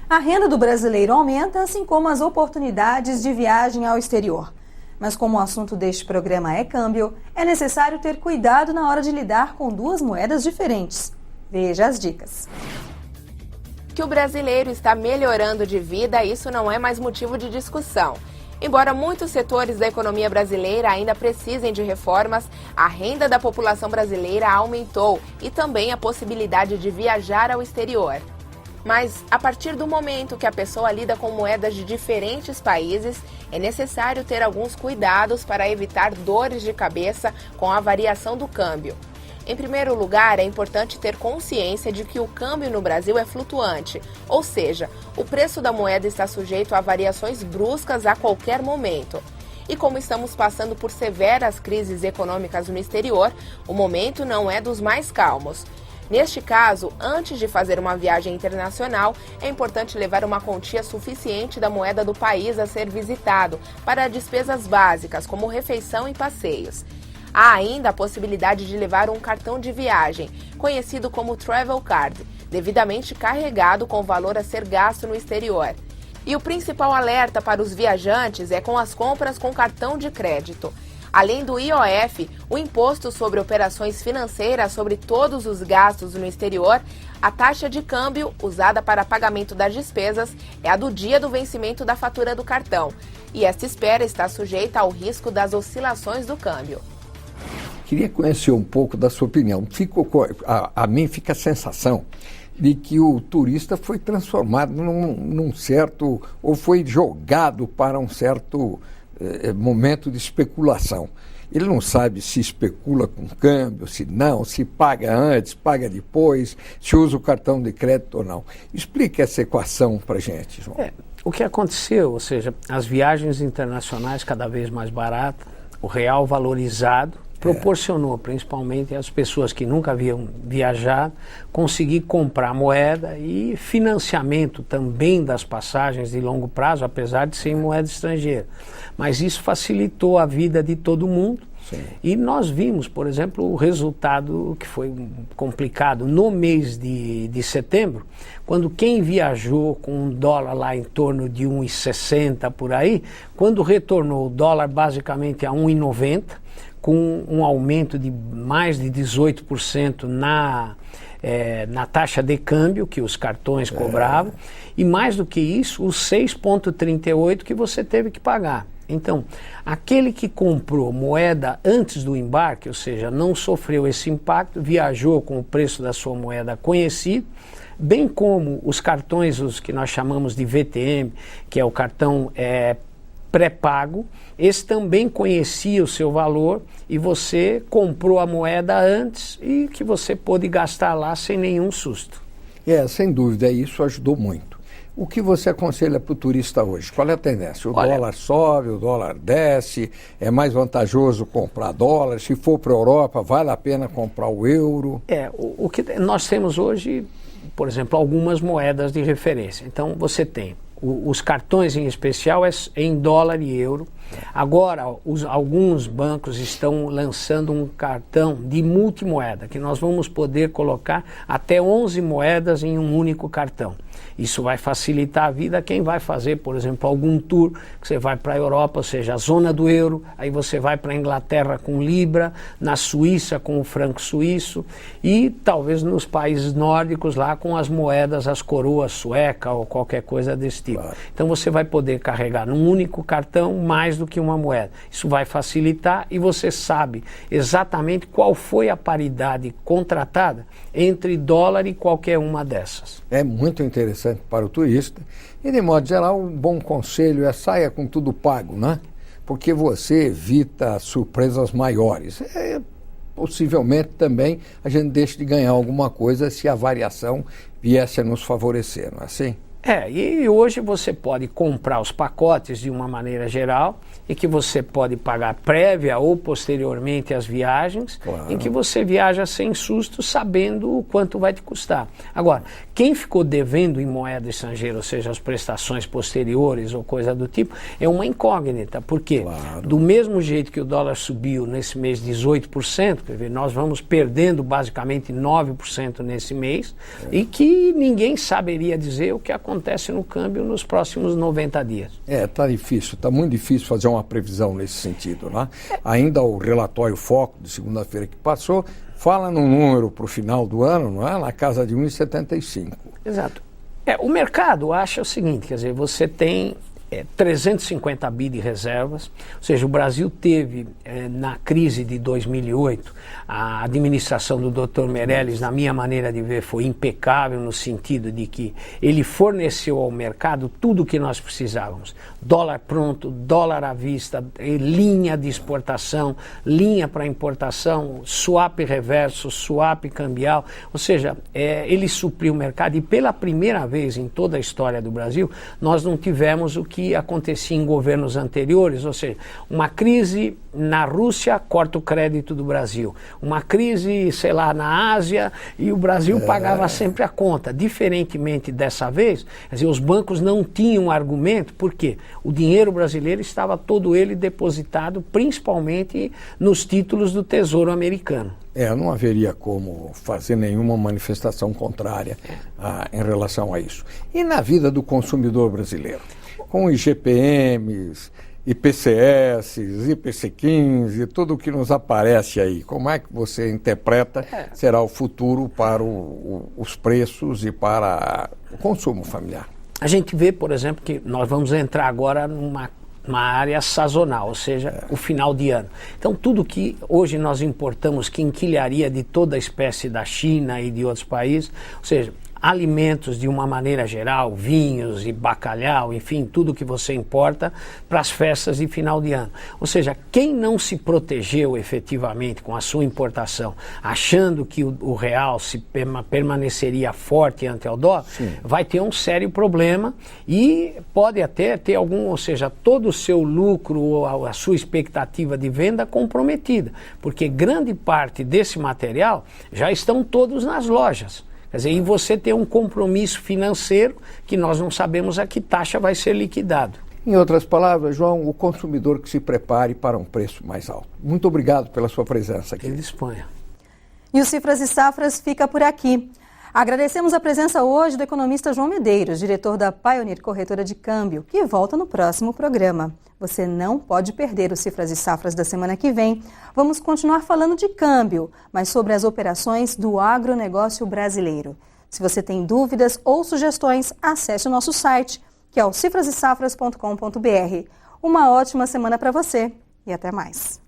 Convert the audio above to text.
A renda do brasileiro aumenta, assim como as oportunidades de viagem ao exterior. Mas como o assunto deste programa é câmbio, é necessário ter cuidado na hora de lidar com duas moedas diferentes. Veja as dicas. Que o brasileiro está melhorando de vida, isso não é mais motivo de discussão. Embora muitos setores da economia brasileira ainda precisem de reformas, a renda da população brasileira aumentou e também a possibilidade de viajar ao exterior. Mas, a partir do momento que a pessoa lida com moedas de diferentes países, é necessário ter alguns cuidados para evitar dores de cabeça com a variação do câmbio. Em primeiro lugar, é importante ter consciência de que o câmbio no Brasil é flutuante, ou seja, o preço da moeda está sujeito a variações bruscas a qualquer momento. E como estamos passando por severas crises econômicas no exterior, o momento não é dos mais calmos. Neste caso, antes de fazer uma viagem internacional, é importante levar uma quantia suficiente da moeda do país a ser visitado para despesas básicas, como refeição e passeios. Há ainda a possibilidade de levar um cartão de viagem, conhecido como Travel Card, devidamente carregado com o valor a ser gasto no exterior. E o principal alerta para os viajantes é com as compras com cartão de crédito. Além do IOF, o Imposto sobre Operações Financeiras sobre todos os gastos no exterior, a taxa de câmbio usada para pagamento das despesas é a do dia do vencimento da fatura do cartão. E esta espera está sujeita ao risco das oscilações do câmbio. Queria conhecer um pouco da sua opinião. A mim fica a sensação de que o turista foi transformado num certo, ou foi jogado para um certo momento de especulação. Ele não sabe se especula com câmbio, se não, se paga antes, paga depois, se usa o cartão de crédito ou não. Explique essa equação para a gente, João. O que aconteceu, ou seja, as viagens internacionais cada vez mais baratas, o real valorizado, proporcionou principalmente às pessoas que nunca haviam viajado conseguir comprar moeda e financiamento também das passagens de longo prazo, apesar de ser em moeda estrangeira. Mas isso facilitou a vida de todo mundo. Sim. E nós vimos, por exemplo, o resultado que foi complicado no mês de setembro, quando quem viajou com um dólar lá em torno de 1,60 por aí, quando retornou o dólar basicamente a 1,90, com um aumento de mais de 18% na taxa de câmbio que os cartões cobravam, e mais do que isso, os 6,38 que você teve que pagar. Então, aquele que comprou moeda antes do embarque, ou seja, não sofreu esse impacto, viajou com o preço da sua moeda conhecido, bem como os cartões, os que nós chamamos de VTM, que é o cartão pré-pago, esse também conhecia o seu valor e você comprou a moeda antes e que você pôde gastar lá sem nenhum susto. Sem dúvida, isso ajudou muito. O que você aconselha para o turista hoje? Qual é a tendência? Dólar sobe, o dólar desce, é mais vantajoso comprar dólar? Se for para a Europa, vale a pena comprar o euro? O que nós temos hoje, por exemplo, algumas moedas de referência. Então, você tem os cartões em especial em dólar e euro. Agora, alguns bancos estão lançando um cartão de multimoeda, que nós vamos poder colocar até 11 moedas em um único cartão. Isso vai facilitar a vida a quem vai fazer, por exemplo, algum tour, que você vai para a Europa, ou seja, a zona do euro, aí você vai para a Inglaterra com Libra, na Suíça com o franco suíço e talvez nos países nórdicos lá com as moedas, as coroas sueca ou qualquer coisa desse tipo. Claro. Então você vai poder carregar num único cartão mais do que uma moeda. Isso vai facilitar e você sabe exatamente qual foi a paridade contratada entre dólar e qualquer uma dessas. É muito interessante para o turista e, de modo geral, um bom conselho é saia com tudo pago, né? Porque você evita surpresas maiores. Possivelmente também a gente deixa de ganhar alguma coisa se a variação viesse a nos favorecer, não é assim? E hoje você pode comprar os pacotes de uma maneira geral e que você pode pagar prévia ou posteriormente às viagens, claro, em que você viaja sem susto, sabendo o quanto vai te custar. Agora, quem ficou devendo em moeda estrangeira, ou seja, as prestações posteriores ou coisa do tipo, é uma incógnita, porque claro, do mesmo jeito que o dólar subiu nesse mês 18%, quer dizer, nós vamos perdendo basicamente 9% nesse mês, e que ninguém saberia dizer o que aconteceu acontece no câmbio nos próximos 90 dias. Está difícil, está muito difícil fazer uma previsão nesse sentido, né? Ainda o relatório Foco de segunda-feira que passou fala num número para o final do ano, não é? Na casa de 1,75. Exato. O mercado acha o seguinte, quer dizer, você tem 350 bi de reservas, ou seja, o Brasil teve na crise de 2008, a administração do Dr. Meirelles, na minha maneira de ver, foi impecável no sentido de que ele forneceu ao mercado tudo o que nós precisávamos. Dólar pronto, dólar à vista, linha de exportação, linha para importação, swap reverso, swap cambial, ou seja, ele supriu o mercado e pela primeira vez em toda a história do Brasil, nós não tivemos o que acontecia em governos anteriores, ou seja, uma crise na Rússia corta o crédito do Brasil, uma crise, sei lá, na Ásia e o Brasil pagava sempre a conta. Diferentemente dessa vez, quer dizer, os bancos não tinham argumento, porque o dinheiro brasileiro estava todo ele depositado principalmente nos títulos do Tesouro americano. Não haveria como fazer nenhuma manifestação contrária em relação a isso. E na vida do consumidor brasileiro? Com IGPMs, IPCS, IPC15, tudo o que nos aparece aí, como é que você interpreta será o futuro para os preços e para o consumo familiar? A gente vê, por exemplo, que nós vamos entrar agora numa área sazonal, ou seja, o final de ano. Então, tudo que hoje nós importamos, quinquilharia de toda a espécie da China e de outros países, ou seja, alimentos de uma maneira geral, vinhos e bacalhau, enfim, tudo que você importa para as festas de final de ano. Ou seja, quem não se protegeu efetivamente com a sua importação, achando que o real permaneceria forte ante o dólar, vai ter um sério problema e pode até ter ou seja, todo o seu lucro ou a sua expectativa de venda comprometida, porque grande parte desse material já estão todos nas lojas. Quer dizer, e você tem um compromisso financeiro que nós não sabemos a que taxa vai ser liquidado. Em outras palavras, João, o consumidor que se prepare para um preço mais alto. Muito obrigado pela sua presença aqui. Ele disponha. E o Cifras e Safras fica por aqui. Agradecemos a presença hoje do economista João Medeiros, diretor da Pioneer Corretora de Câmbio, que volta no próximo programa. Você não pode perder o Cifras e Safras da semana que vem. Vamos continuar falando de câmbio, mas sobre as operações do agronegócio brasileiro. Se você tem dúvidas ou sugestões, acesse o nosso site, que é o cifrasesafras.com.br. Uma ótima semana para você e até mais.